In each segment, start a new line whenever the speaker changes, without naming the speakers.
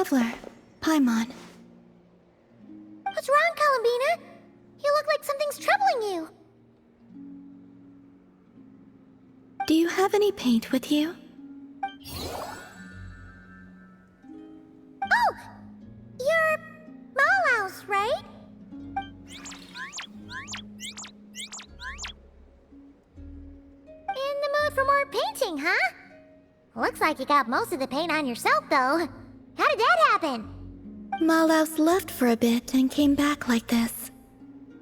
traveler, Paimon.
What's wrong, Columbina? You look like something's troubling you.
Do you have any paint with you?
Oh! You're Malaus, right? In the mood for more painting, huh? Looks like you got most of the paint on yourself, though. How did that happen?
Malaus left for a bit and came back like this.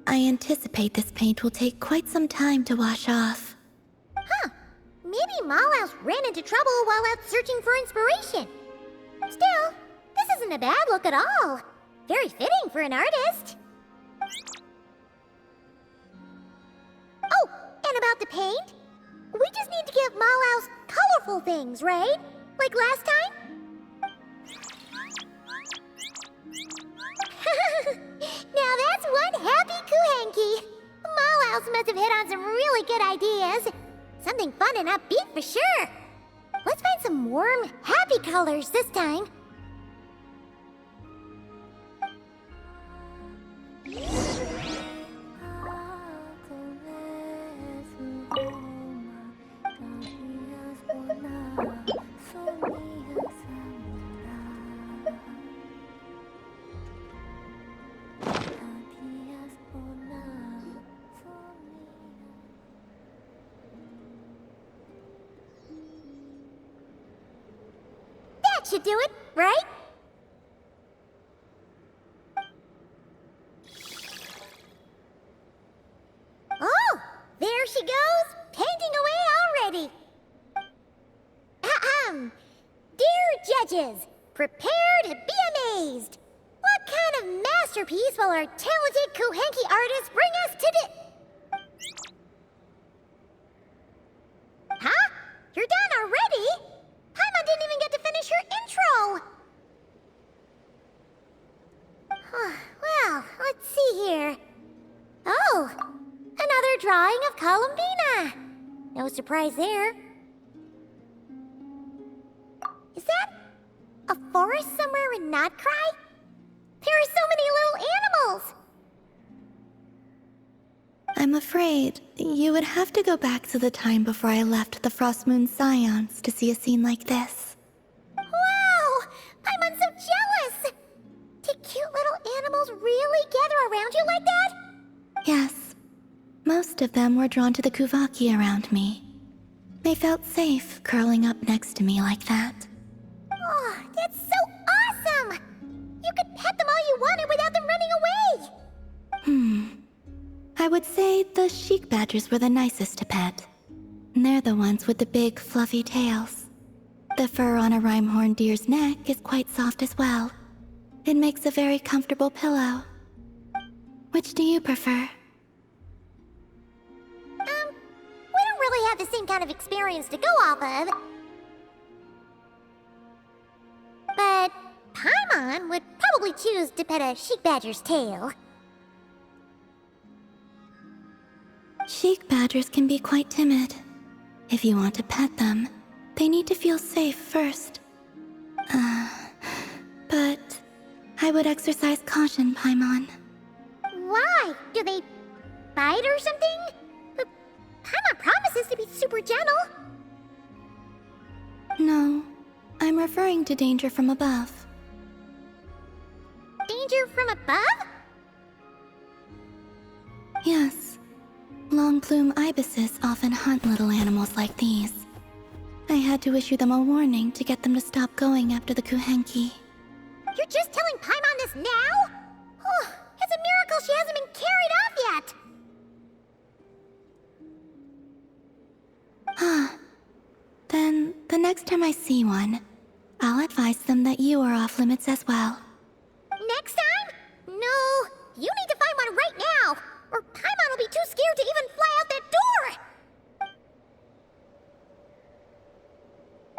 I anticipate this paint will take quite some time to wash off.
Huh. Maybe Malaus ran into trouble while out searching for inspiration. Still, this isn't a bad look at all. Very fitting for an artist. Oh, and about the paint? We just need to give Malaus colorful things, right? Like last time? Now that's one happy Kuhenki. Malaus must have hit on some really good ideas. Something fun and upbeat for sure. Let's find some warm, happy colors this time. That should do it, right? Oh, there she goes, painting away already. Ahem. Dear judges, prepare to be amazed. What kind of masterpiece will our talented Kuhenki artist bring us today? Huh? You're done already? Paimon didn't even get to finish her intro. Well, let's see here. Oh, another drawing of Columbina. No surprise there. Is that a forest somewhere in Nodcry? There are so many little animals.
I'm afraid you would have to go back to the time before I left the Frost Moon Scions to see a scene like this.
Wow! I'm so jealous! Did cute little animals really gather around you like that?
Yes. Most of them were drawn to the Kuvaki around me. They felt safe curling up next to me like that.
Oh, that's so awesome! You could pet them all you wanted without them running away!
I would say the sheik badgers were the nicest to pet. They're the ones with the big, fluffy tails. The fur on a rhyme-horned deer's neck is quite soft as well. It makes a very comfortable pillow. Which do you prefer?
We don't really have the same kind of experience to go off of. But Paimon would probably choose to pet a sheik badger's tail.
Sheik badgers can be quite timid. If you want to pet them, they need to feel safe first. But I would exercise caution, Paimon.
Why? Do they bite or something? But Paimon promises to be super gentle.
No, I'm referring to danger from above.
Danger from above?
Yes. Long-plume ibises often hunt little animals like these. I had to issue them a warning to get them to stop going after the Kuhenki.
You're just telling Paimon this now? Oh, it's a miracle she hasn't been carried off yet.
Then, the next time I see one, I'll advise them that you are off limits as well.
Next time? No, you need to find one right now, or Paimon will be too scared to even fly out that door!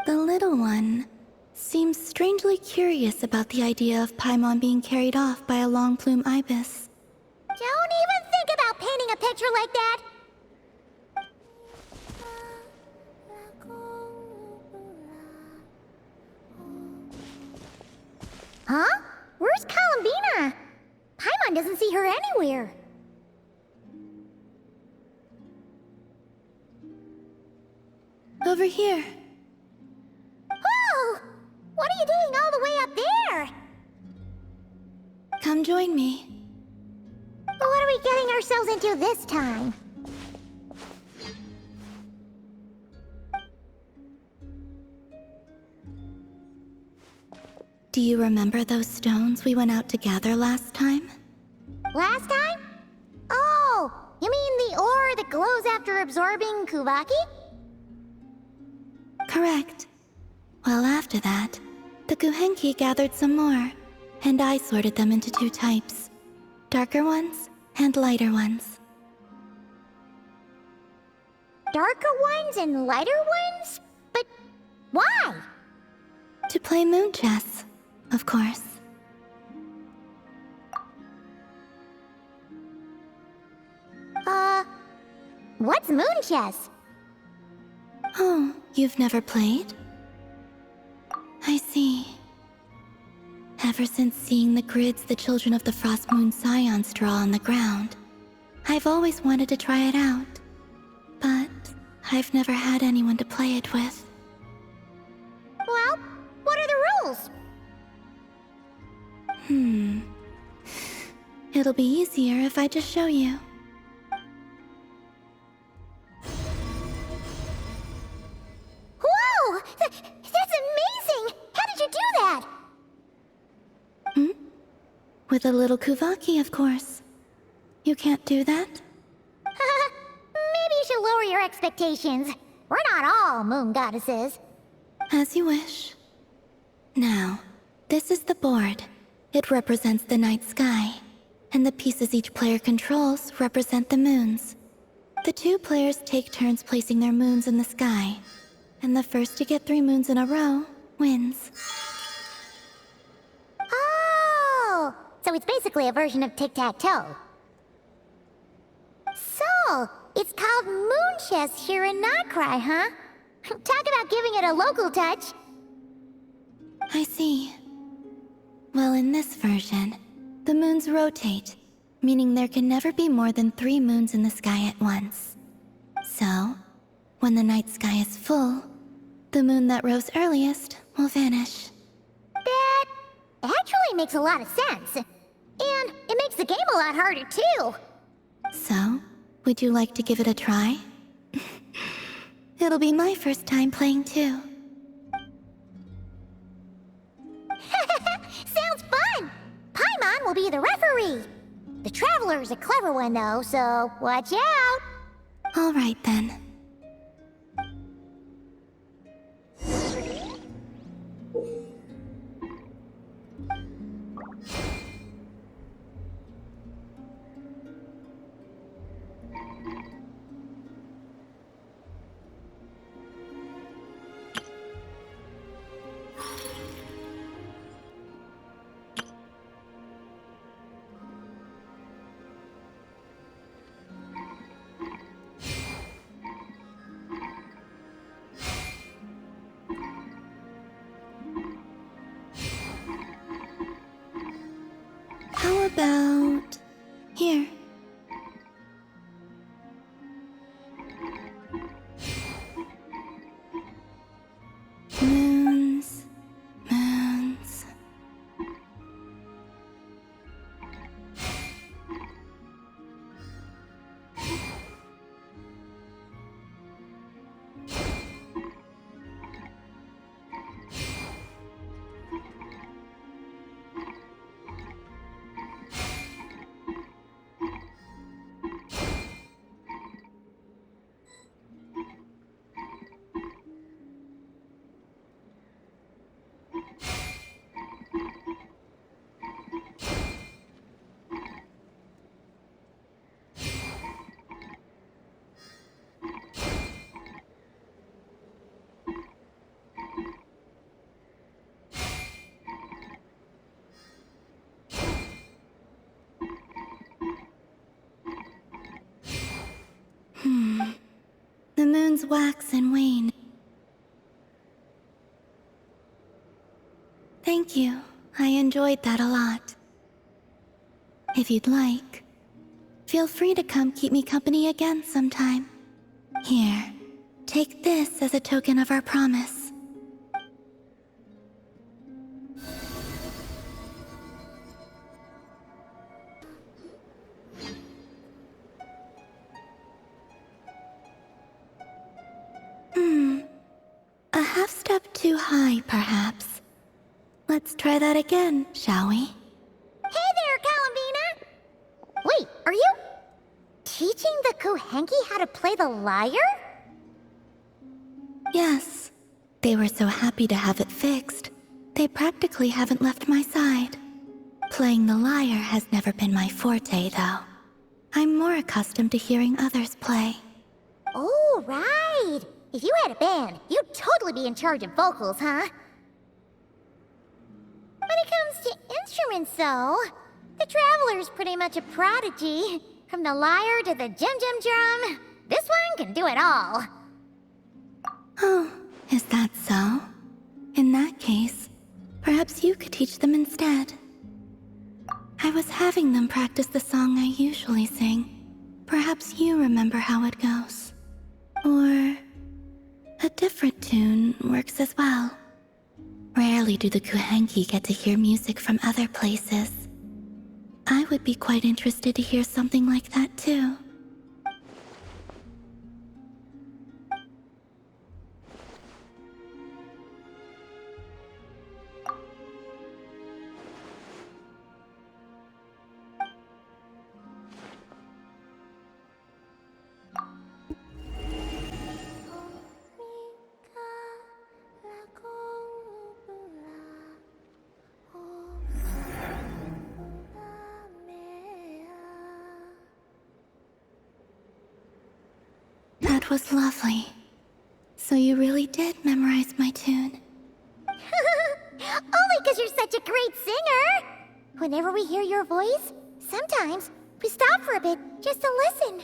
The little one seems strangely curious about the idea of Paimon being carried off by a long-plume ibis.
Don't even think about painting a picture like that! Huh? Where's Columbina? Paimon doesn't see her anywhere.
Over here.
Whoa! What are you doing all the way up there?
Come join me.
What are we getting ourselves into this time?
Do you remember those stones we went out to gather last time?
Last time? Oh, you mean the ore that glows after absorbing Kuvaki?
Correct. Well, after that, the Kuhenki gathered some more, and I sorted them into two types. Darker ones and lighter ones.
Darker ones and lighter ones? But why?
To play moon chess, of course.
What's moon chess?
Oh, you've never played? I see. Ever since seeing the grids the children of the Frost Moon Scions draw on the ground, I've always wanted to try it out. But I've never had anyone to play it with.
Well, what are the rules?
It'll be easier if I just show you.
Whoa! That's amazing! How did you do that?
With a little Kuvaki, of course. You can't do that?
Maybe you should lower your expectations. We're not all moon goddesses.
As you wish. Now, this is the board. It represents the night sky, and the pieces each player controls represent the moons. The two players take turns placing their moons in the sky, and the first to get 3 moons in a row wins.
Oh! So it's basically a version of tic-tac-toe. So, it's called moon chess here in Notcry, huh? Talk about giving it a local touch.
I see. Well, in this version, the moons rotate, meaning there can never be more than 3 moons in the sky at once. So, when the night sky is full, the moon that rose earliest will vanish.
That actually makes a lot of sense. And it makes the game a lot harder, too.
So, would you like to give it a try? It'll be my first time playing too.
Sounds fun! Paimon will be the referee. The Traveler's a clever one, though, so watch out.
All right then. How about here? Moons, moons. The moons wax and wane. Thank you. I enjoy enjoyed that a lot. If you'd like, feel free to come keep me company again sometime. Here, take this as a token of our promise. A half step too high, perhaps. Let's try that again, shall we?
Hey there, Columbina! Wait, are you teaching the Kuhenki how to play the lyre?
Yes. They were so happy to have it fixed, they practically haven't left my side. Playing the lyre has never been my forte, though. I'm more accustomed to hearing others play.
Oh, right! If you had a band, you'd totally be in charge of vocals, huh? When it comes to instruments, though, the Traveler's pretty much a prodigy. From the lyre to the jim-jim drum, this one can do it all.
Oh, is that so? In that case, perhaps you could teach them instead. I was having them practice the song I usually sing. Perhaps you remember how it goes. Or a different tune works as well. Rarely do the Kuhenki get to hear music from other places. I would be quite interested to hear something like that too. That was lovely. So you really did memorize my tune?
Only because you're such a great singer! Whenever we hear your voice, sometimes we stop for a bit just to listen.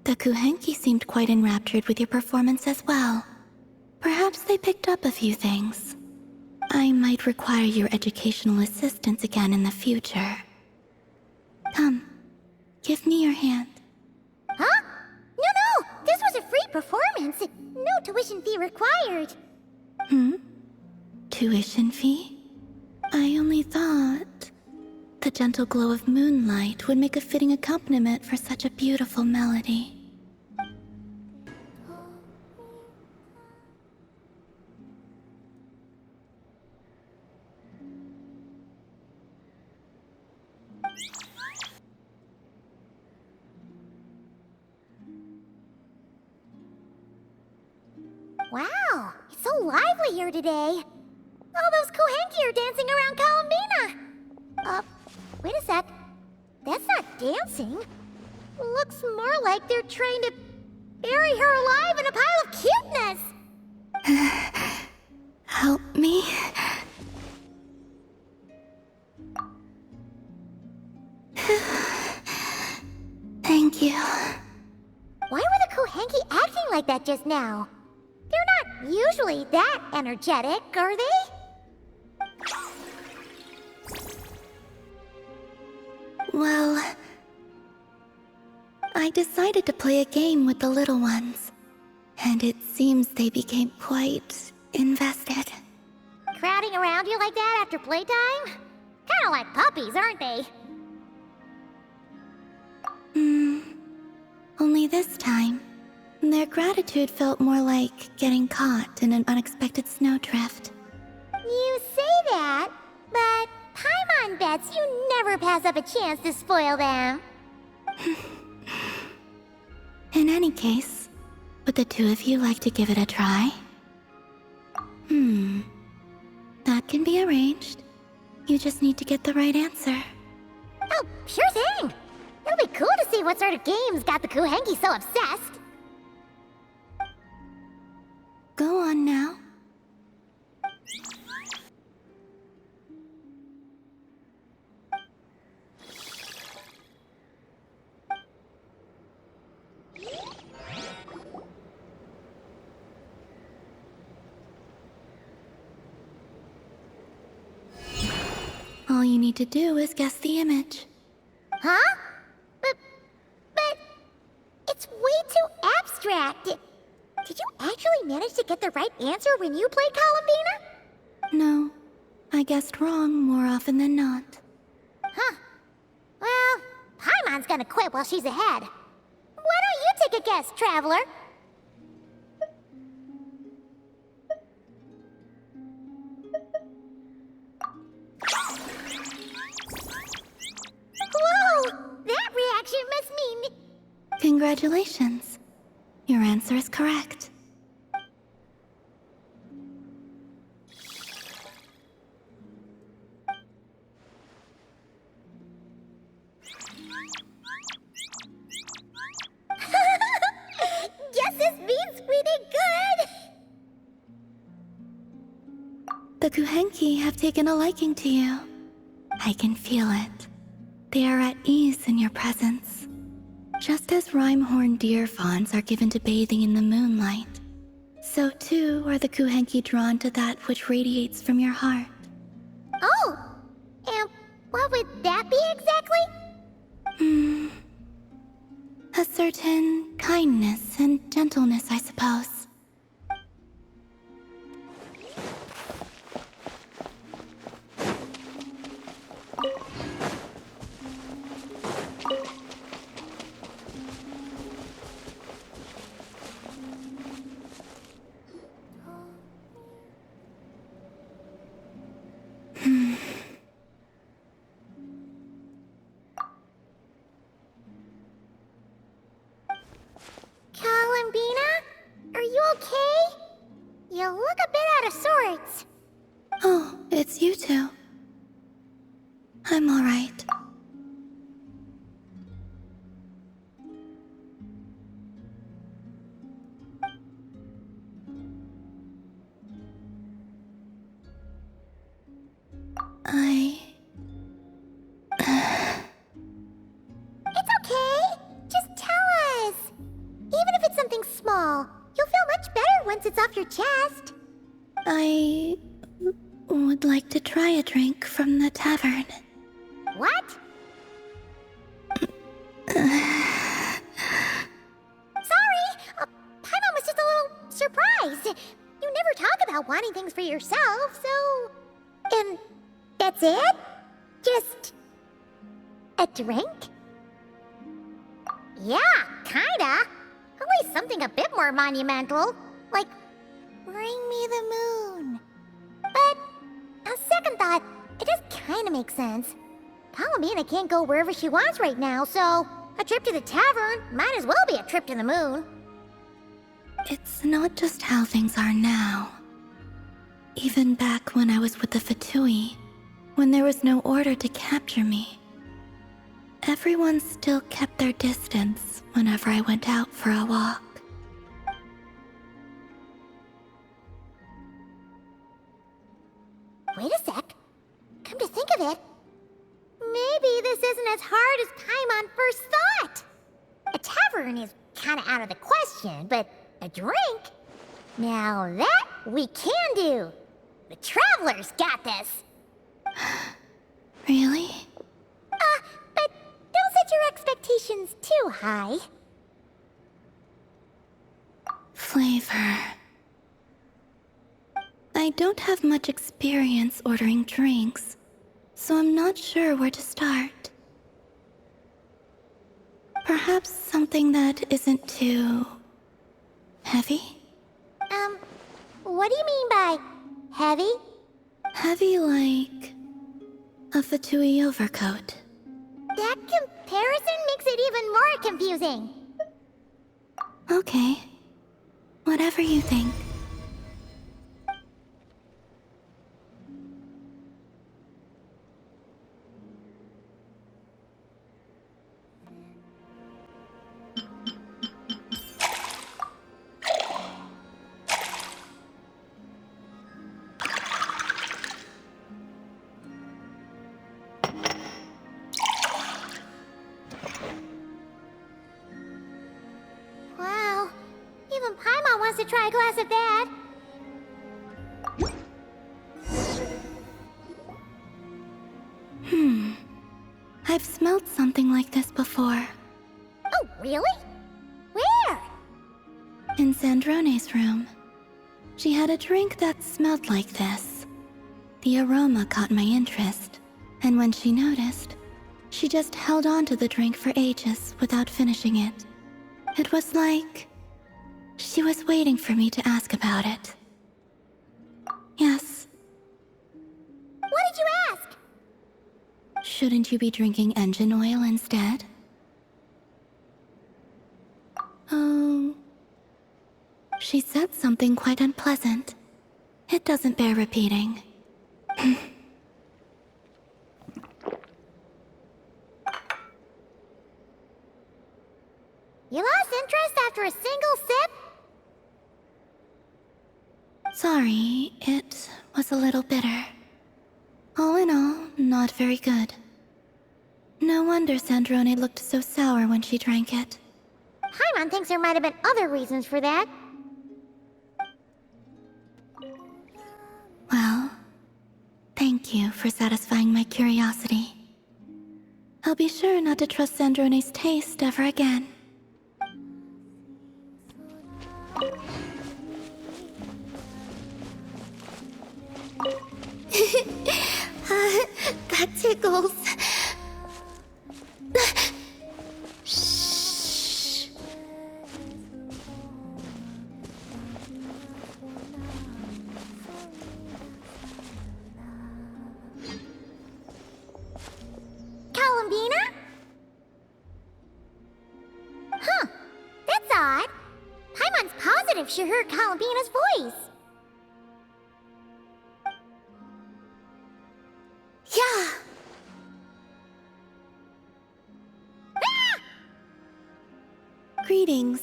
The Kuhenki seemed quite enraptured with your performance as well. Perhaps they picked up a few things. I might require your educational assistance again in the future. Come, give me your hand.
Huh? No! This was a free performance! No tuition fee required!
Tuition fee? I only thought the gentle glow of moonlight would make a fitting accompaniment for such a beautiful melody.
Wow, it's so lively here today. All those Kuhenki are dancing around Columbina. Wait a sec. That's not dancing. Looks more like they're trying to bury her alive in a pile of cuteness.
Help me? Thank you.
Why were the Kuhenki acting like that just now? They're not usually that energetic, are they?
Well, I decided to play a game with the little ones, and it seems they became quite invested.
Crowding around you like that after playtime? Kinda like puppies, aren't they?
Only this time, their gratitude felt more like getting caught in an unexpected snowdrift.
You say that, but Paimon bets you never pass up a chance to spoil them.
In any case, would the two of you like to give it a try? That can be arranged. You just need to get the right answer.
Oh, sure thing! It'll be cool to see what sort of games got the Kuhenki so obsessed.
Go on now. you need to do is guess the image.
Huh? But it's way too abstract. Did you actually manage to get the right answer when you played Columbina?
No, I guessed wrong more often than not.
Huh. Well, Paimon's gonna quit while she's ahead. Why don't you take a guess, Traveler? Whoa! That reaction must mean...
Congratulations. Your answer is correct.
Guess this means we did good!
The Kuhenki have taken a liking to you. I can feel it. They are at ease in your presence. Just as rhyme-horned deer fawns are given to bathing in the moonlight, so too are the Kuhenki drawn to that which radiates from your heart.
Oh! And what would that be exactly?
A certain kindness and gentleness, I suppose.
Columbina? Are you okay? You look a bit out of sorts.
Oh, it's you two. I'm all right.
It's okay. Just tell us. Even if it's something small, you'll feel much better once it's off your chest.
I would like to try a drink from the tavern.
What? Sorry! Paimon was just a little surprised. You never talk about wanting things for yourself, so... And that's it? Just... a drink? Yeah, kinda. At least something a bit more monumental. Like, bring me the moon. But, on second thought, it does kinda make sense. Columbina can't go wherever she wants right now, so a trip to the tavern might as well be a trip to the moon.
It's not just how things are now. Even back when I was with the Fatui, when there was no order to capture me, everyone still kept their distance whenever I went out for a walk.
Wait a sec. Come to think of it, maybe this isn't as hard as Paimon first thought. A tavern is kinda out of the question, but a drink? Now that we can do. The Traveler's got this.
Really?
But don't set your expectations too high.
Flavor. I don't have much experience ordering drinks, so I'm not sure where to start. Perhaps something that isn't too... heavy?
What do you mean by heavy?
Heavy like... a Fatui overcoat.
That comparison makes it even more confusing.
Okay. Whatever you think.
Wow. Even Paimon wants to try a glass of that.
I've smelled something like this before.
Oh, really? Where?
In Sandrone's room. She had a drink that smelled like this. The aroma caught my interest, and when she noticed, she just held on to the drink for ages without finishing it. It was like she was waiting for me to ask about it. Yes.
What did you ask?
Shouldn't you be drinking engine oil instead? Oh. She said something quite unpleasant. It doesn't bear repeating.
You lost interest after a single sip?
Sorry, it was a little bitter. All in all, not very good. No wonder Sandrone looked so sour when she drank it.
Paimon thinks there might have been other reasons for that.
Well, thank you for satisfying my curiosity. I'll be sure not to trust Sandrone's taste ever again. That tickles. Shh.
Columbina? Huh. That's odd. Paimon's positive she heard Columbina's voice.
Yeah.
Ah!
Greetings.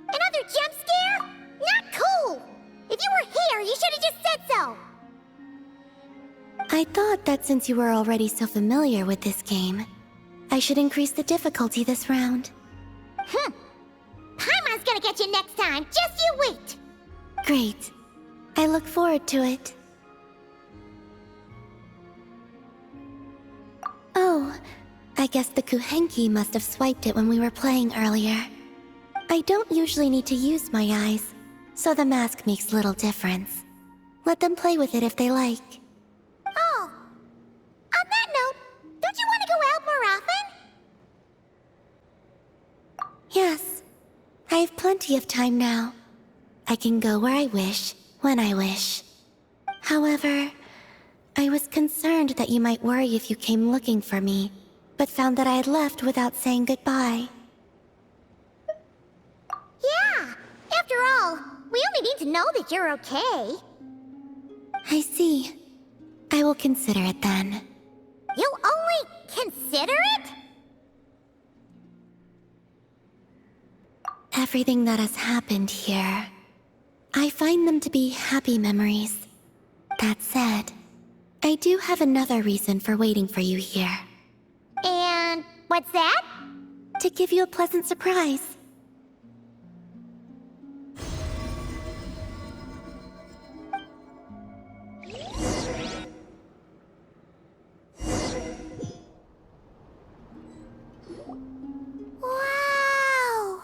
Another jump scare? Not cool! If you were here, you should have just said so!
I thought that since you were already so familiar with this game, I should increase the difficulty this round.
Paimon's gonna get you next time, just you wait!
Great. I look forward to it. Oh, I guess the Kuhenki must have swiped it when we were playing earlier. I don't usually need to use my eyes, so the mask makes little difference. Let them play with it if they like.
Oh, on that note, don't you want to go out more often?
Yes, I have plenty of time now. I can go where I wish, when I wish. However, I was concerned that you might worry if you came looking for me, but found that I had left without saying goodbye.
Yeah, after all, we only need to know that you're okay.
I see. I will consider it then.
You'll only consider it?
Everything that has happened here, I find them to be happy memories. That said, I do have another reason for waiting for you here.
And what's that?
To give you a pleasant surprise.
Wow!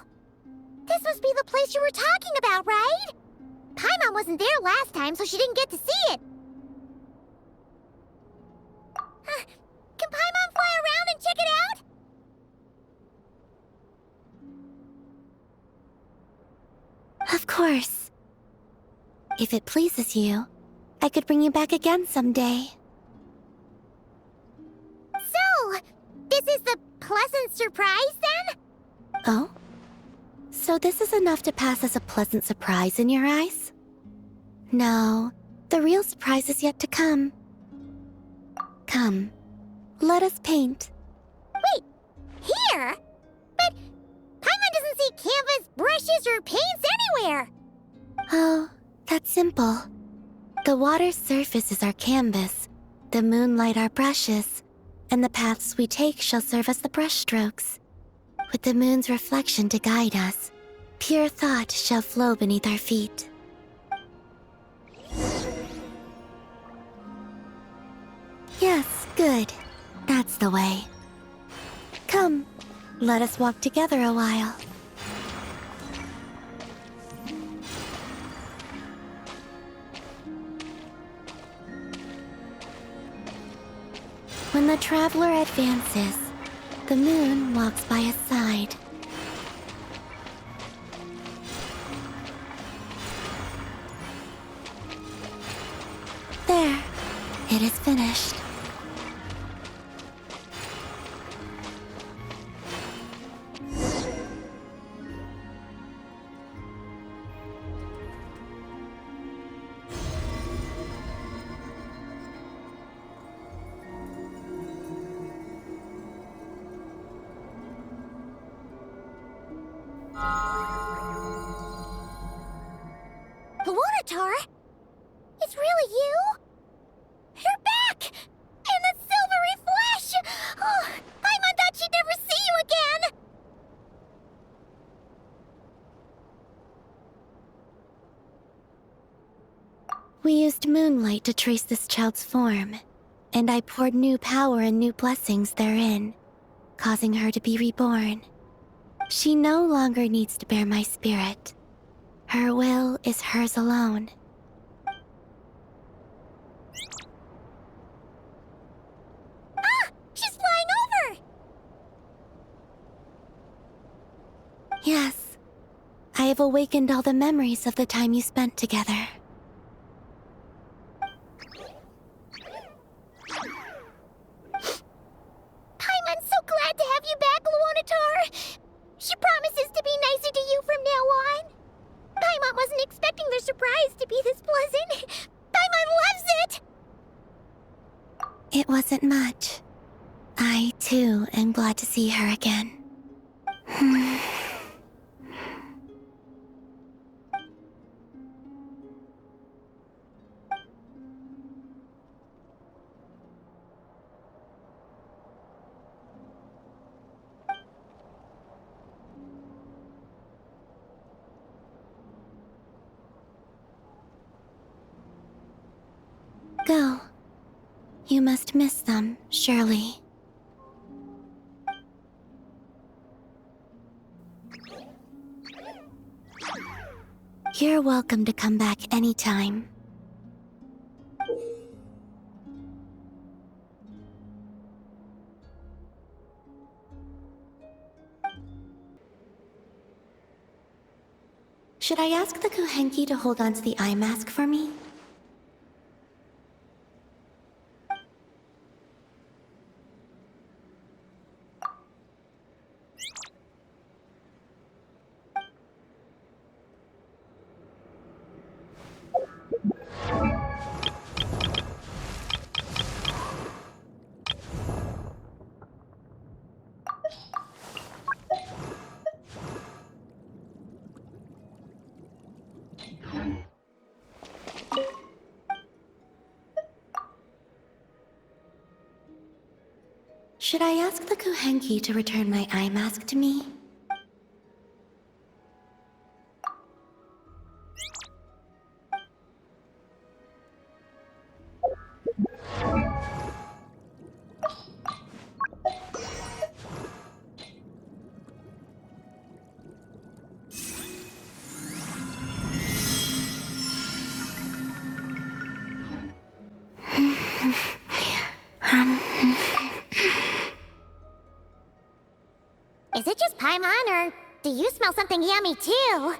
This must be the place you were talking about, right? Paimon wasn't there last time, so she didn't get to see it. Can Paimon fly around and check it out?
Of course. If it pleases you, I could bring you back again someday.
So, this is the pleasant surprise then?
Oh? So this is enough to pass as a pleasant surprise in your eyes? No, the real surprise is yet to come. Come, let us paint.
Wait, here? But Paimon doesn't see canvas, brushes, or paints anywhere.
Oh, that's simple. The water's surface is our canvas, the moonlight our brushes, and the paths we take shall serve as the brushstrokes. With the moon's reflection to guide us, pure thought shall flow beneath our feet. Good. That's the way. Come, let us walk together a while. When the traveler advances, the moon walks by his side. There, it is finished.
Luanatar? It's really you? You're back! In the silvery flesh! Oh, Paimon thought she'd never see you again!
We used moonlight to trace this child's form, and I poured new power and new blessings therein, causing her to be reborn. She no longer needs to bear my spirit. Her will is hers alone.
Ah! She's flying over!
Yes, I have awakened all the memories of the time you spent together.
Paimon's so glad to have you back, Luanatar! She promises to be nicer to you from now on. Paimon wasn't expecting the surprise to be this pleasant. Paimon loves it!
It wasn't much. I, too, am glad to see her again. Go. You must miss them, surely. You're welcome to come back anytime. Should I ask the Kuhenki to hold on to the eye mask for me? Should I ask the Kuhenki to return my eye mask to me?
Is it just Paimon, or do you smell something yummy too?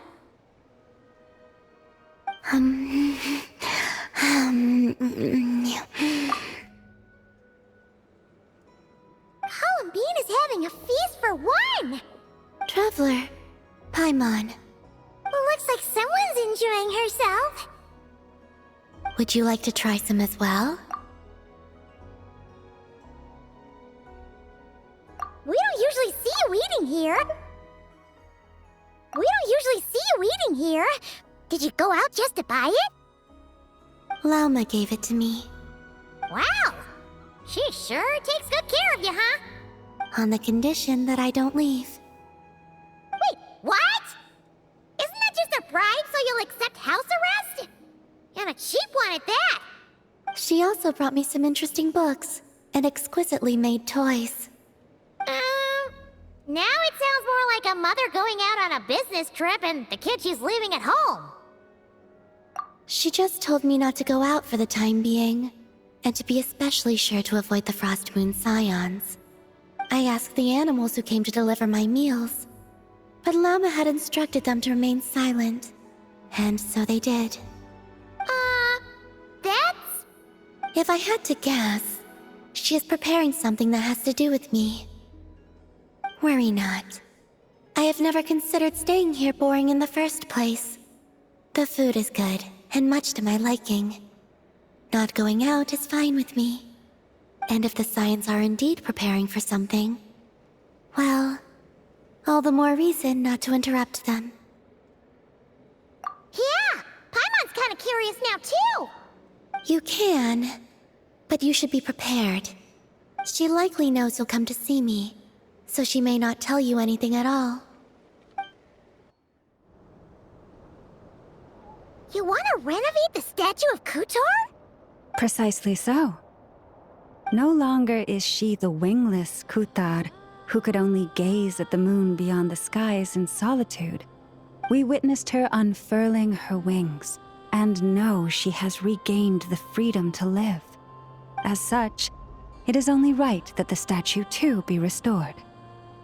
Colin Bean is having a feast for one!
Traveler, Paimon,
Looks like someone's enjoying herself.
would you like to try some as well?
We don't usually see you eating here. Did you go out just to buy it?
Lauma gave it to me,
Wow! She sure takes good care of you, huh?
on the condition that I don't leave.
Wait, what? Isn't that just a bribe so you'll accept house arrest? And a cheap one at that!
She also brought me some interesting books. and exquisitely made toys.
Now it sounds more like a mother going out on a business trip and the kid she's leaving at home.
She just told me not to go out for the time being, and to be especially sure to avoid the Frost Moon Scions. I asked the animals who came to deliver my meals, but Llama had instructed them to remain silent, and so they did.
That's...
If I had to guess, she is preparing something that has to do with me. Worry not. I have never considered staying here boring in the first place. The food is good, and much to my liking. Not going out is fine with me. And if the Scions are indeed preparing for something, well, all the more reason not to interrupt them.
Yeah! Paimon's kinda curious now, too!
You can, but you should be prepared. She likely knows you'll come to see me, so she may not tell you anything at all.
You wanna renovate the statue of Kutor?
Precisely so. No longer is she the wingless Kutar who could only gaze at the moon beyond the skies in solitude. We witnessed her unfurling her wings and know she has regained the freedom to live. As such, it is only right that the statue too be restored.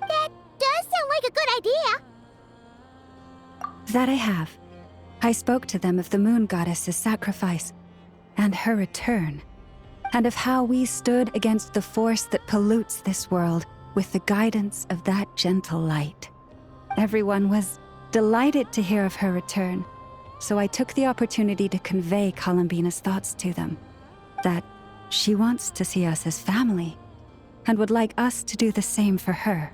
That does sound like a good idea.
That I have. I spoke to them of the moon goddess's sacrifice and her return, and of how we stood against the force that pollutes this world with the guidance of that gentle light. Everyone was delighted to hear of her return, so I took the opportunity to convey Columbina's thoughts to them, that she wants to see us as family, and would like us to do the same for her.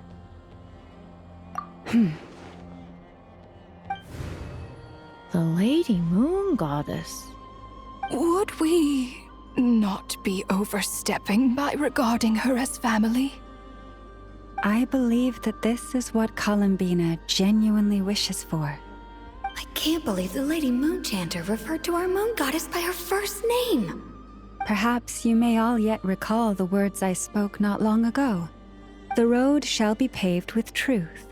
The Lady Moon Goddess.
Would we not be overstepping by regarding her as family?
I believe that this is what Columbina genuinely wishes for.
I can't believe the Lady Moonchanter referred to our moon goddess by her first name.
Perhaps you may all yet recall the words I spoke not long ago. The road shall be paved with truth,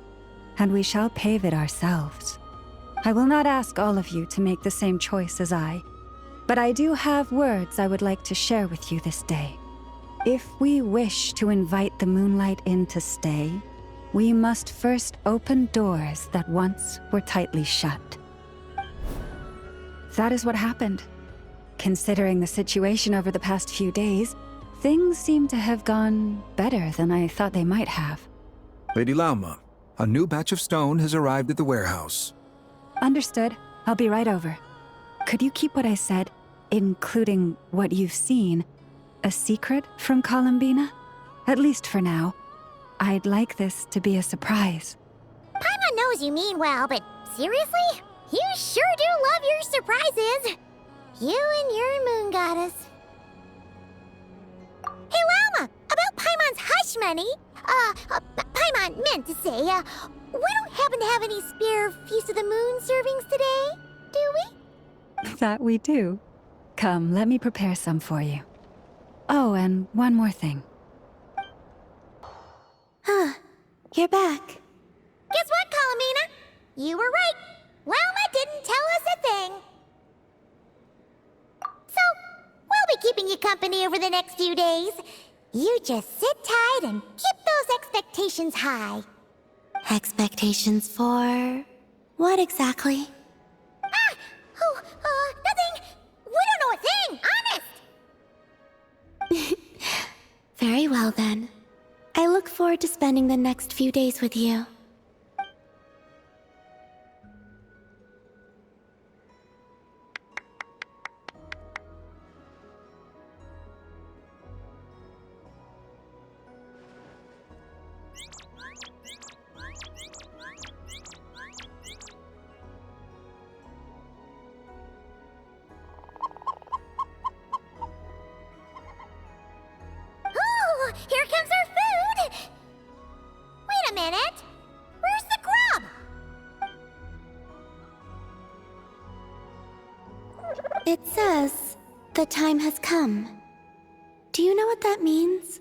and we shall pave it ourselves. I will not ask all of you to make the same choice as I, but I do have words I would like to share with you this day. If we wish to invite the moonlight in to stay, we must first open doors that once were tightly shut. That is what happened. Considering the situation over the past few days, things seem to have gone better than I thought they might have.
Lady Lauma, a new batch of stone has arrived at the warehouse.
Understood. I'll be right over. Could you keep what I said, including what you've seen, a secret from Columbina? At least for now. I'd like this to be a surprise.
Paimon knows you mean well, but seriously? You sure do love your surprises. You and your moon goddess. Hey, Llama, about Paimon's hush money. Paimon meant to say, we don't happen to have any spare Feast of the Moon servings today, do we?
That we do. Come, let me prepare some for you. Oh, and one more thing.
You're back.
Guess what, Columbina? You were right. Llama didn't tell us a thing. So, we'll be keeping you company over the next few days. You just sit tight and keep those expectations high.
Expectations for... what exactly?
Nothing. We don't know a thing, honest.
Very well then. I look forward to spending the next few days with you.
Ooh, here comes our food. Wait a minute. Where's the grub?
It says, the time has come. Do you know what that means?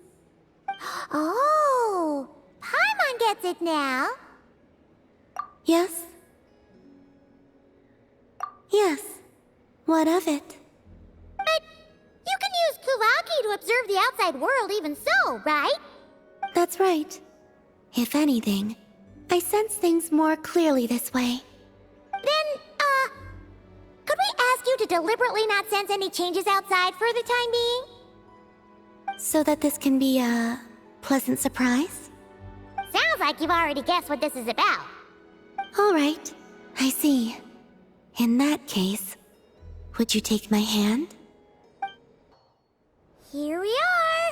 Oh, Paimon gets it now.
Yes? Yes. What of it?
But you can use Kuvaki to observe the outside world even so, right?
That's right. If anything, I sense things more clearly this way.
Then, could we ask you to deliberately not sense any changes outside for the time being?
So that this can be a pleasant surprise?
Sounds like you've already guessed what this is about.
All right, I see. In that case, would you take my hand?
Here we are!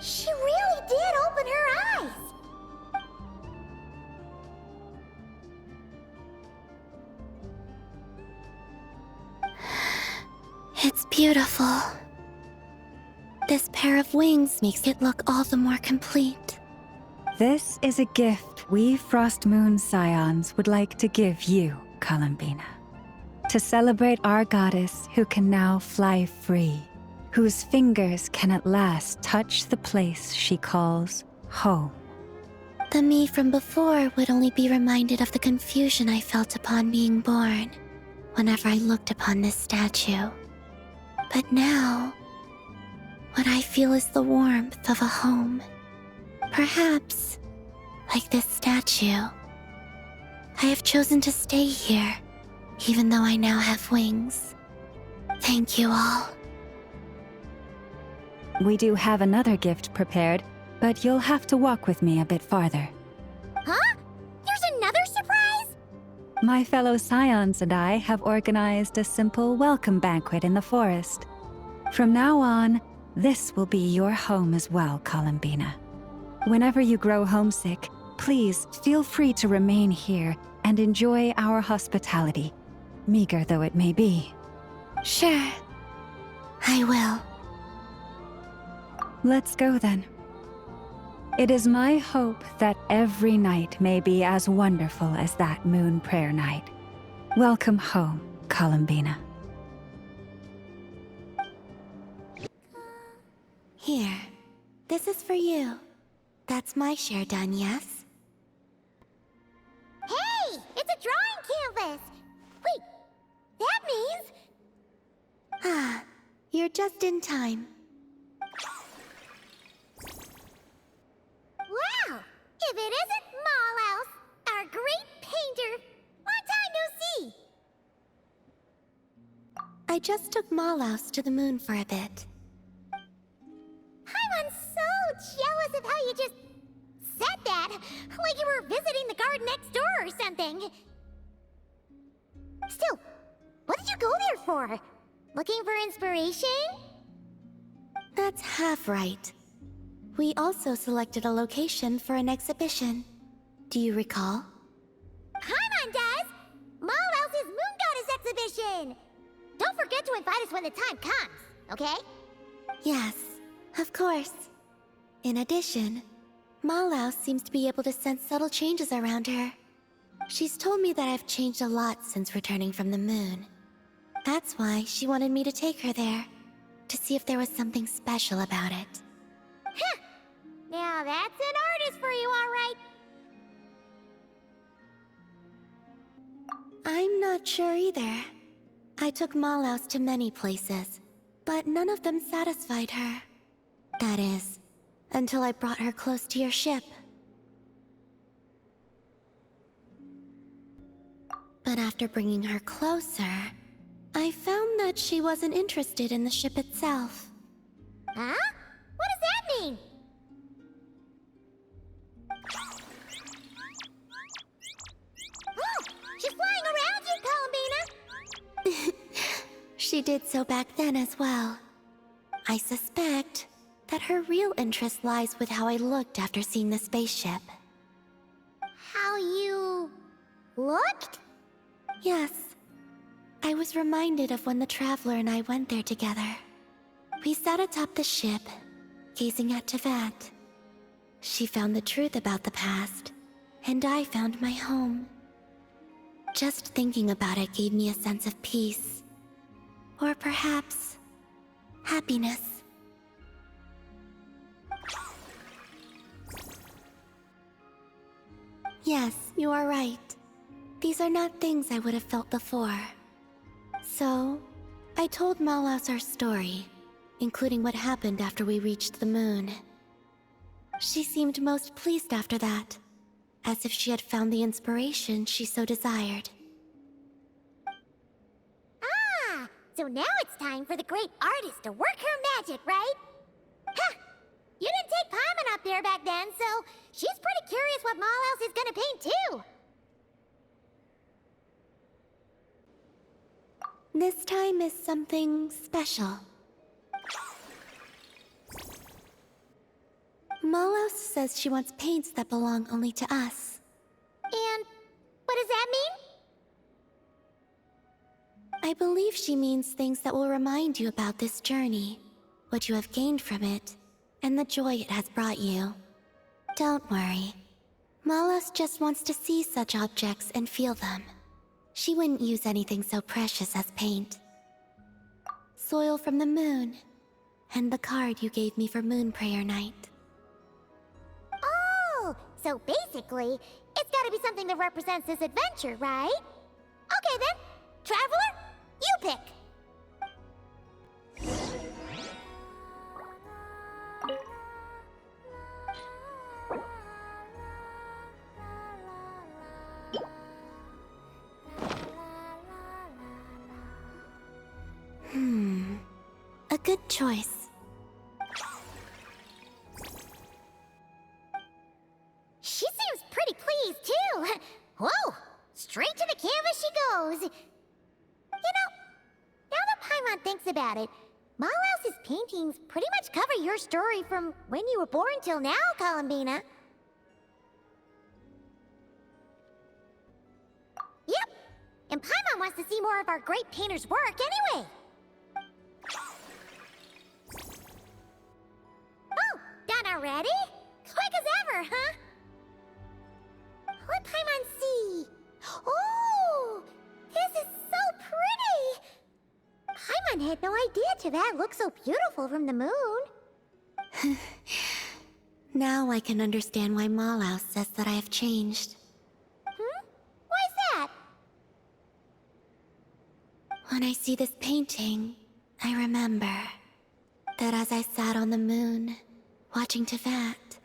She really did open her eyes!
It's beautiful. This pair of wings makes it look all the more complete.
This is a gift we Frost Moon Scions would like to give you, Columbina. To celebrate our goddess who can now fly free, whose fingers can at last touch the place she calls home.
The me from before would only be reminded of the confusion I felt upon being born, whenever I looked upon this statue. But now, what I feel is the warmth of a home. Perhaps, like this statue, I have chosen to stay here, even though I now have wings. Thank you all.
We do have another gift prepared, but you'll have to walk with me a bit farther.
Huh? There's another surprise?
My fellow Scions and I have organized a simple welcome banquet in the forest. From now on, this will be your home as well, Columbina. Whenever you grow homesick, please feel free to remain here and enjoy our hospitality, meager though it may be.
Sure, I will.
Let's go then. It is my hope that every night may be as wonderful as that moon prayer night. Welcome home, Columbina.
Here, this is for you. That's my share done, yes?
Hey! It's a drawing canvas! Wait, that means...
Ah, you're just in time.
Wow! If it isn't Mallouse, our great painter! Long time no see!
I just took Mallouse to the moon for a bit.
I'm so jealous of how you just said that, like you were visiting the garden next door or something. Still, what did you go there for? Looking for inspiration?
That's half right. We also selected a location for an exhibition. Do you recall?
Paimon does! Malhouse's Moon Goddess exhibition! Don't forget to invite us when the time comes, okay?
Yes, of course. In addition, Mallouse seems to be able to sense subtle changes around her. She's told me that I've changed a lot since returning from the moon. That's why she wanted me to take her there, to see if there was something special about it.
Huh! Now that's an artist for you, all right.
I'm not sure either. I took Mallouse to many places, but none of them satisfied her. That is, until I brought her close to your ship. But after bringing her closer, I found that she wasn't interested in the ship itself.
Huh? What does that mean? Oh, she's flying around you, Columbina!
She did so back then as well. I suspect that her real interest lies with how I looked after seeing the spaceship.
How you... looked?
Yes. I was reminded of when the Traveler and I went there together. We sat atop the ship, gazing at Tevat. She found the truth about the past, and I found my home. Just thinking about it gave me a sense of peace. Or perhaps happiness. Yes, you are right. These are not things I would have felt before. So, I told Malaus our story, including what happened after we reached the moon. She seemed most pleased after that, as if she had found the inspiration she so desired.
Ah, so now it's time for the great artist to work her magic, right? Ha! You didn't take Paimon up there back then, so she's pretty curious what Malaus is gonna paint too.
This time is something special. Malaus says she wants paints that belong only to us.
And what does that mean?
I believe she means things that will remind you about this journey, what you have gained from it, and the joy it has brought you. Don't worry. Malaus just wants to see such objects and feel them. She wouldn't use anything so precious as paint. Soil from the moon, and the card you gave me for Moon Prayer Night.
Oh, so basically, it's gotta be something that represents this adventure, right? Okay then, Traveler, you pick!
A good choice.
She seems pretty pleased, too. Whoa! Straight to the canvas she goes. You know, now that Paimon thinks about it, Malaus's paintings pretty much cover your story from when you were born till now, Columbina. Yep, and Paimon wants to see more of our great painter's work anyway. Oh, done already? Quick as ever, huh? Let Paimon see. Oh, this is so pretty. Paimon had no idea that looked so beautiful from the moon.
Now I can understand why Malaus says that I have changed.
Why's that?
When I see this painting, I remember that as I sat on the moon, watching Tevat,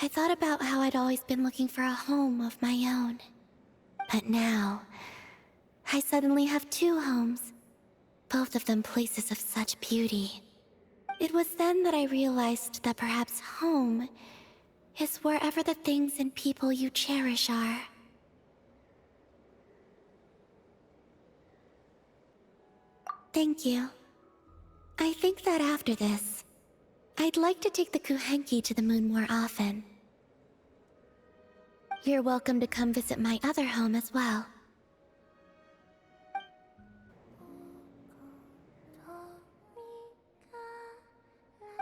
I thought about how I'd always been looking for a home of my own. But now, I suddenly have two homes, both of them places of such beauty. It was then that I realized that perhaps home is wherever the things and people you cherish are. Thank you. I think that after this, I'd like to take the Kuhenki to the moon more often. You're welcome to come visit my other home as well.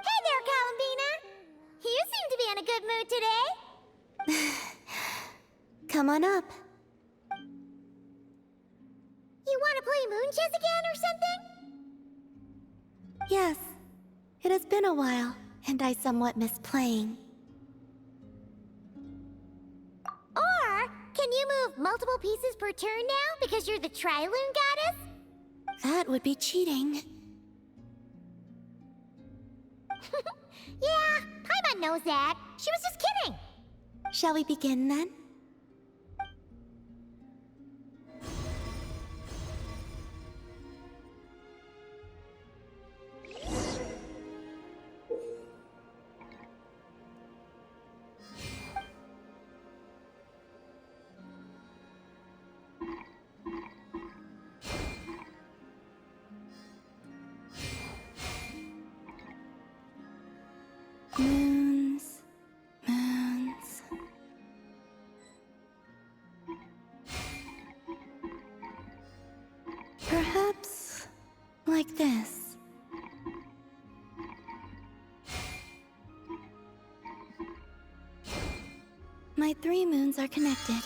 Hey there, Columbina! You seem to be in a good mood today.
Come on up.
You want to play moon chess again or something?
Yes, it has been a while, and I somewhat miss playing.
Or, can you move multiple pieces per turn now because you're the Triloon Goddess?
That would be cheating.
Yeah, Paimon knows that. She was just kidding.
Shall we begin then? Moons, moons. Perhaps like this. My 3 moons are connected.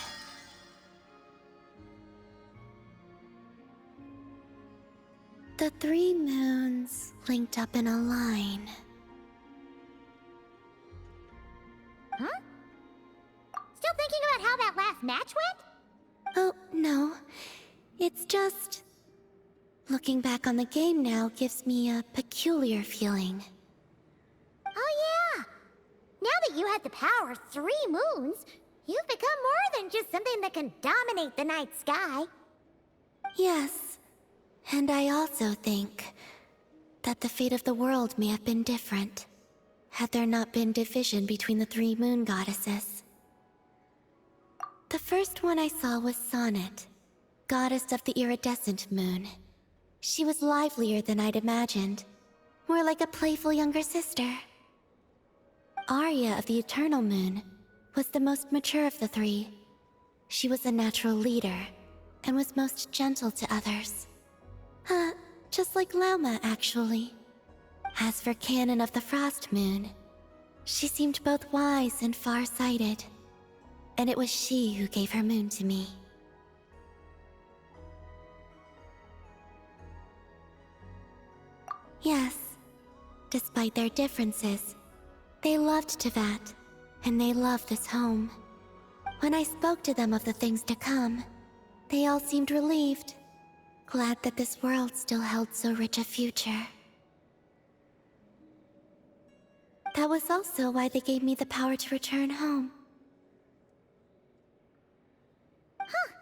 The 3 moons linked up in a line.
Huh? Still thinking about how that last match went?
Oh, no. It's just... Looking back on the game now gives me a peculiar feeling.
Oh yeah! Now that you have the power of 3 moons, you've become more than just something that can dominate the night sky.
Yes, and I also think that the fate of the world may have been different had there not been division between the 3 moon goddesses. The first one I saw was Sonnet, goddess of the iridescent moon. She was livelier than I'd imagined, more like a playful younger sister. Arya of the eternal moon was the most mature of the 3. She was a natural leader and was most gentle to others. Just like Lauma, actually. As for Canon of the Frost Moon, she seemed both wise and far-sighted, and it was she who gave her moon to me. Yes, despite their differences, they loved Tevat, and they loved this home. When I spoke to them of the things to come, they all seemed relieved, glad that this world still held so rich a future. That was also why they gave me the power to return home.
Huh.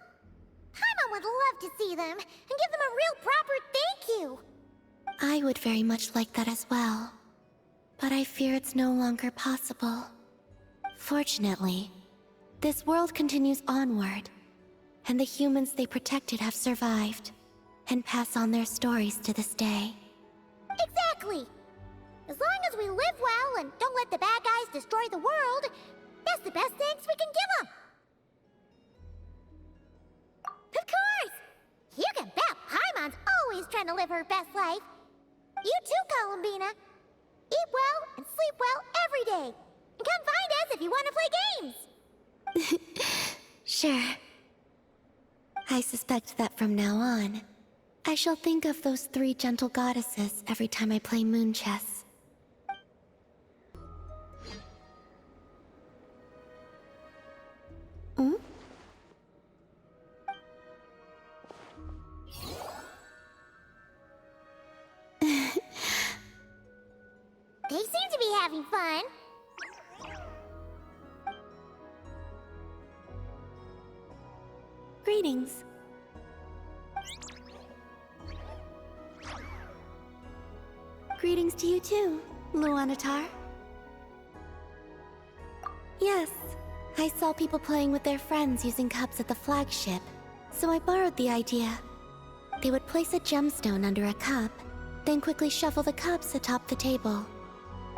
Paimon would love to see them and give them a real proper thank you.
I would very much like that as well, but I fear it's no longer possible. Fortunately, this world continues onward, and the humans they protected have survived, and pass on their stories to this day.
Exactly! As long as we live well and don't let the bad guys destroy the world, that's the best thanks we can give them! Of course! You can bet Paimon's always trying to live her best life. You too, Columbina. Eat well and sleep well every day. And come find us if you want to play games.
Sure. I suspect that from now on, I shall think of those 3 gentle goddesses every time I play moon chess. Hmm?
They seem to be having fun.
Greetings. Greetings to you too, Luanatar. Yes, I saw people playing with their friends using cups at the flagship, so I borrowed the idea. They would place a gemstone under a cup, then quickly shuffle the cups atop the table.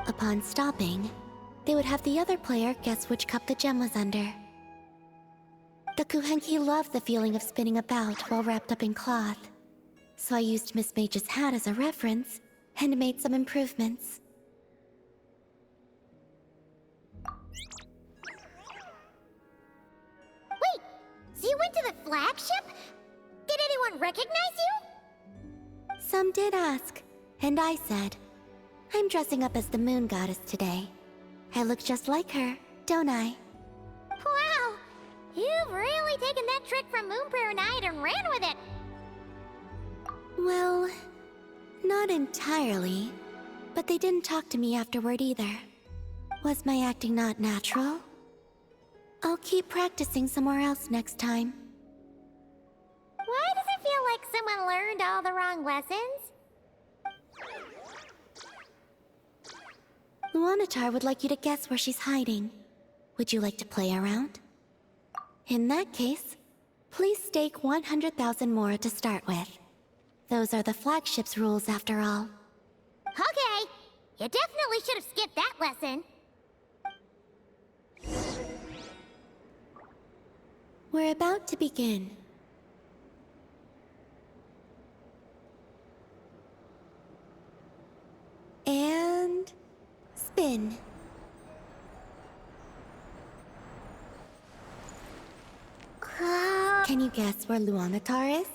Upon stopping, they would have the other player guess which cup the gem was under. The Kuhenki loved the feeling of spinning about while wrapped up in cloth, so I used Miss Mage's hat as a reference and made some improvements.
Wait, so you went to the flagship? Did anyone recognize you?
Some did ask, and I said, I'm dressing up as the moon goddess today. I look just like her, don't I?
Wow, you've really taken that trick from Moonprayer Night and ran with it.
Well, not entirely, but they didn't talk to me afterward either. Was my acting not natural? I'll keep practicing somewhere else next time.
Why does it feel like someone learned all the wrong lessons?
Luanatar would like you to guess where she's hiding. Would you like to play around? In that case, please stake 100,000 more to start with. Those are the flagship's rules after all.
Okay, you definitely should have skipped that lesson.
We're about to begin. And... spin. Can you guess where Luanatar is?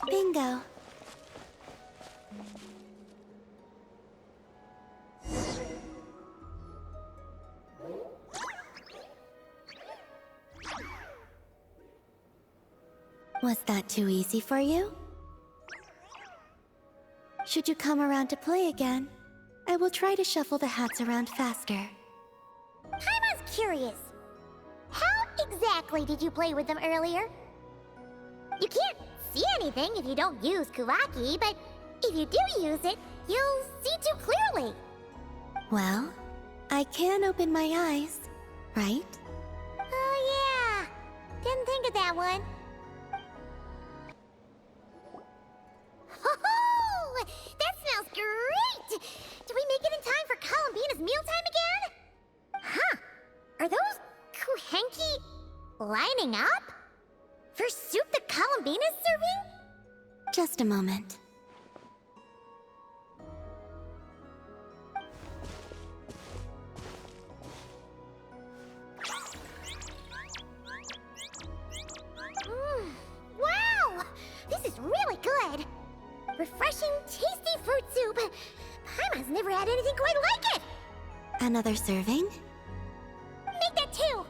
Bingo. Was that too easy for you? Should you come around to play again, I will try to shuffle the hats around faster.
Paimon's curious. How exactly did you play with them earlier? You can't see anything if you don't use Kuraki, but if you do use it, you'll see too clearly.
Well, I can open my eyes, right?
Oh yeah, didn't think of that one. Oh, that smells great! Do we make it in time for Columbina's mealtime again? Huh, are those Kuhenki lining up? For soup that Columbina's serving?
Just a moment.
Wow! This is really good! Refreshing, tasty fruit soup! Paimon's never had anything quite like it!
Another serving?
Make that two!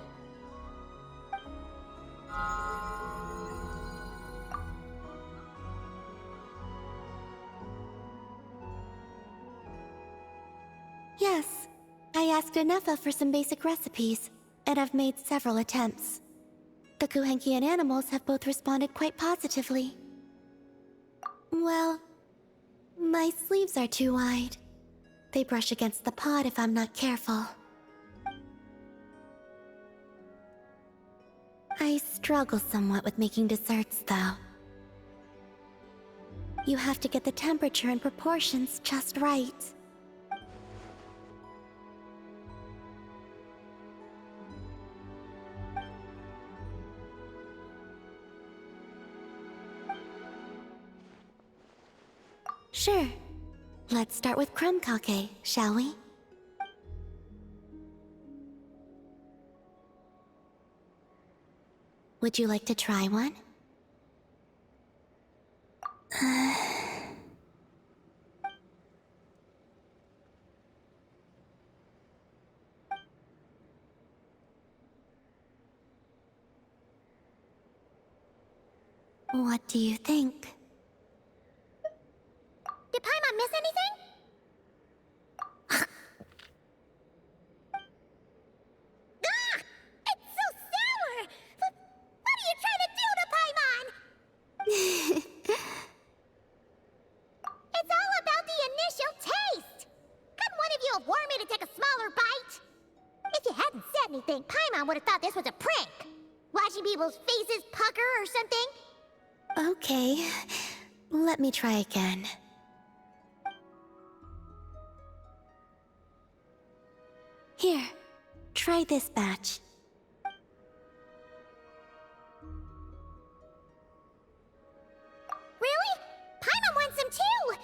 Yes. I asked Anefa for some basic recipes, and I've made several attempts. The Kuhenkian animals have both responded quite positively. Well, my sleeves are too wide. They brush against the pot if I'm not careful. I struggle somewhat with making desserts, though. You have to get the temperature and proportions just right. Sure. Let's start with crumb kake, shall we? Would you like to try one? What do you think?
Did Paimon miss anything? Ah! It's so sour! What are you trying to do to Paimon? It's all about the initial taste! Couldn't one of you have warned me to take a smaller bite? If you hadn't said anything, Paimon would have thought this was a prank. Watching people's faces pucker or something.
Okay, let me try again. Here, try this batch.
Really? Paimon wants some too!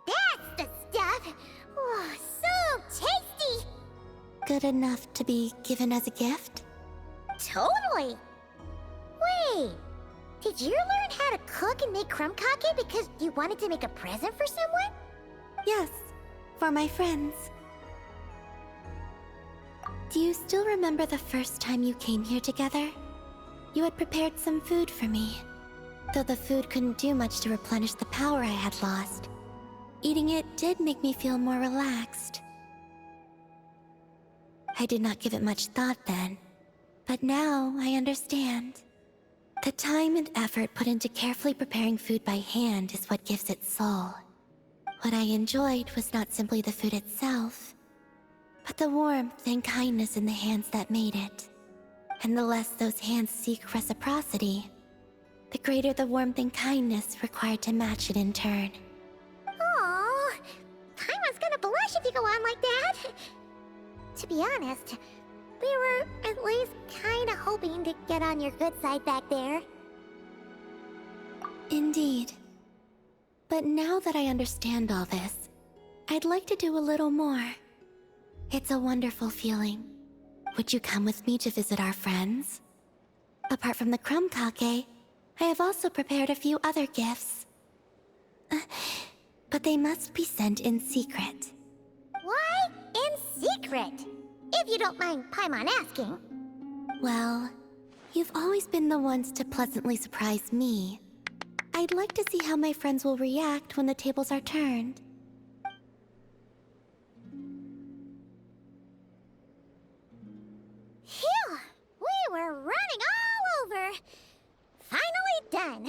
That's the stuff! Oh, so tasty!
Good enough to be given as a gift?
Totally! Wait, did you learn how to cook and make crumb kake because you wanted to make a present for someone?
Yes, for my friends. Do you still remember the first time you came here together? You had prepared some food for me, though the food couldn't do much to replenish the power I had lost. Eating it did make me feel more relaxed. I did not give it much thought then, but now I understand. The time and effort put into carefully preparing food by hand is what gives it soul. What I enjoyed was not simply the food itself, but the warmth and kindness in the hands that made it. And the less those hands seek reciprocity, the greater the warmth and kindness required to match it in turn.
Aww, Paimon's gonna blush if you go on like that. To be honest, we were at least kinda hoping to get on your good side back there.
Indeed. But now that I understand all this, I'd like to do a little more. It's a wonderful feeling. Would you come with me to visit our friends? Apart from the Kromkake, I have also prepared a few other gifts. But they must be sent in secret.
Why in secret? If you don't mind Paimon asking.
Well, you've always been the ones to pleasantly surprise me. I'd like to see how my friends will react when the tables are turned.
Phew! We were running all over! Finally done!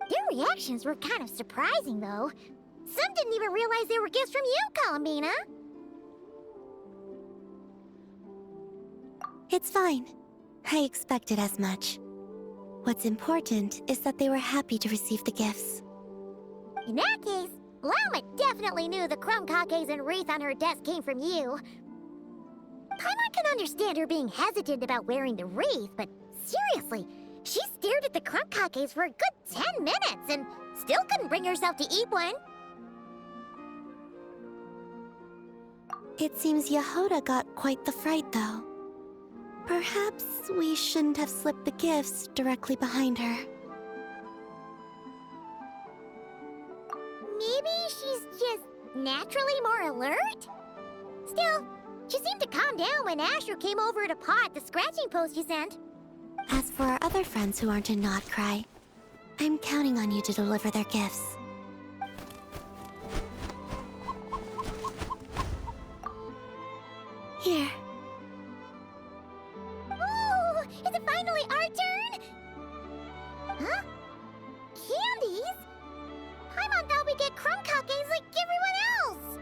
Their reactions were kind of surprising, though. Some didn't even realize they were gifts from you, Columbina!
It's fine. I expected as much. What's important is that they were happy to receive the gifts.
In that case, Llama definitely knew the Kromkakes and wreath on her desk came from you. Paimon can understand her being hesitant about wearing the wreath, but seriously, she stared at the Kromkakes for a good 10 minutes and still couldn't bring herself to eat one.
It seems Yehoda got quite the fright, though. Perhaps we shouldn't have slipped the gifts directly behind her.
Maybe she's just naturally more alert? Still, she seemed to calm down when Astro came over to paw at the scratching post you sent.
As for our other friends who aren't in Notcry, I'm counting on you to deliver their gifts. Here.
Ooh, is it finally our turn? Huh? Candies? Paimon thought we'd get Kromkakes like everyone else!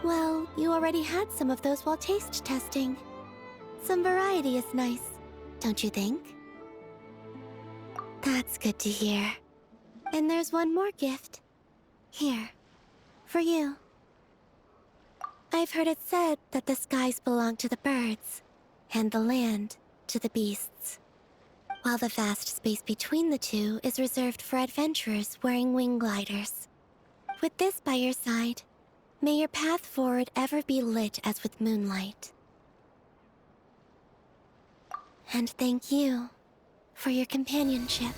Well, you already had some of those while taste testing. Some variety is nice, don't you think? That's good to hear. And there's one more gift. Here, for you. I've heard it said that the skies belong to the birds, and the land to the beasts, while the vast space between the two is reserved for adventurers wearing wing gliders. With this by your side, may your path forward ever be lit as with moonlight. And thank you for your companionship.